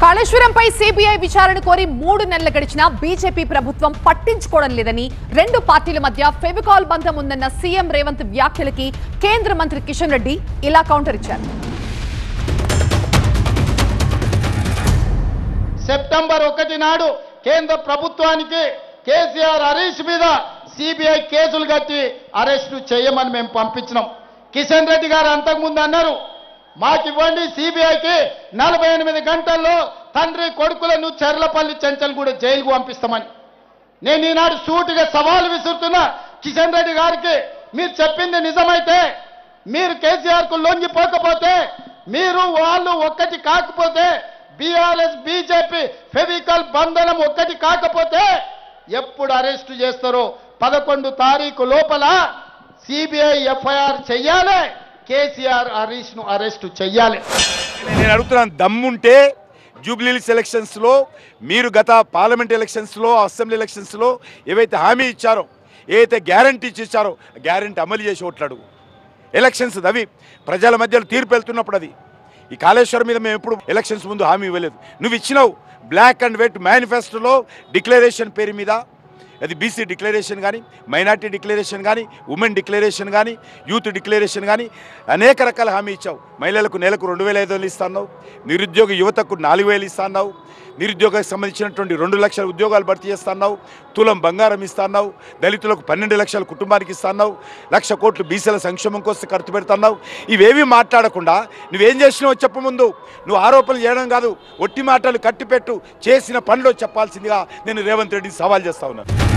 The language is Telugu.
కాళేశ్వరంపై సిబిఐ విచారణ కోరి 3 నెలలు గడిచినా బీజేపీ ప్రభుత్వం పట్టించుకోవడం లేదని రెండు పార్టీల మధ్య ఫెవికాల్ బంధం ఉందన్న సీఎం రేవంత్ వ్యాఖ్యలకి కేంద్ర మంత్రి కిషన్ రెడ్డి ఇలా కౌంటర్ ఇచ్చారు. సెప్టెంబర్ 1 నాడు కేంద్ర ప్రభుత్వానికి కేసీఆర్ హరీష్ మీద సిబిఐ కేసులు కట్టి అరెస్టు చేయమని మేము పంపించినాం. కిషన్ రెడ్డి గారు అంతకుముందు అన్నారు, మాకివ్వండి సిబిఐకి 48 గంటల్లో తండ్రి కొడుకులను చెర్లపల్లి చెంచల్గూడ జైలుకు పంపిస్తామని. నేను ఈనాడు సూటిగా సవాలు విసురుతున్నా కిషన్ రెడ్డి గారికి, మీరు చెప్పింది నిజమైతే, మీరు కేసీఆర్కు లొంగిపోకపోతే, మీరు వాళ్ళు ఒక్కటి కాకపోతే, బీఆర్ఎస్ బీజేపీ ఫెవికల్ బంధనం ఒక్కటి కాకపోతే ఎప్పుడు అరెస్టు చేస్తారో 11 తారీఖు లోపల సిబిఐ ఎఫ్ఐఆర్ చెయ్యాలి, కేసీఆర్ హరీష్ ను అరెస్టు చెయ్యాలి. నేను అడుగుతున్నాను, దమ్ముంటే జూబ్లీహిల్స్ ఎలక్షన్స్లో మీరు గత పార్లమెంట్ ఎలక్షన్స్లో అసెంబ్లీ ఎలక్షన్స్లో ఏవైతే హామీ ఇచ్చారో, ఏవైతే గ్యారంటీ ఇచ్చారో గ్యారంటీ అమలు చేసి ఓట్లాడు. ఎలక్షన్స్ అవి ప్రజల మధ్యలో తీర్పు వెళ్తున్నప్పుడు అది. ఈ కాళేశ్వరం మీద మేము ఎప్పుడు ఎలక్షన్స్ ముందు హామీ ఇవ్వలేదు. నువ్వు ఇచ్చినావు బ్లాక్ అండ్ వైట్ మేనిఫెస్టోలో డిక్లరేషన్ పేరు మీద, అది బీసీ డిక్లరేషన్ కానీ, మైనార్టీ డిక్లరేషన్ కానీ, ఉమెన్ డిక్లరేషన్ కానీ, యూత్ డిక్లరేషన్ కానీ అనేక రకాల హామీ ఇచ్చావు. మహిళలకు నెలకు 2,500 ఇస్తున్నావు, నిరుద్యోగ యువతకు 4,000 ఇస్తున్నావు, నిరుద్యోగానికి సంబంధించినటువంటి 2 లక్షల ఉద్యోగాలు భర్తీ చేస్తున్నావు, తులం బంగారం ఇస్తున్నావు, దళితులకు 12 లక్షల కుటుంబానికి ఇస్తున్నావు, 1,00,000 కోట్లు బీసీల సంక్షేమం కోసం ఖర్చు పెడుతున్నావు. ఇవేవి మాట్లాడకుండా నువ్వేం చేసినావో చెప్పు. ముందు నువ్వు ఆరోపణలు చేయడం కాదు, ఒట్టి మాటలు కట్టిపెట్టు, చేసిన పనిలో చెప్పాల్సిందిగా నేను రేవంత్ రెడ్డిని సవాల్ చేస్తా ఉన్నాను.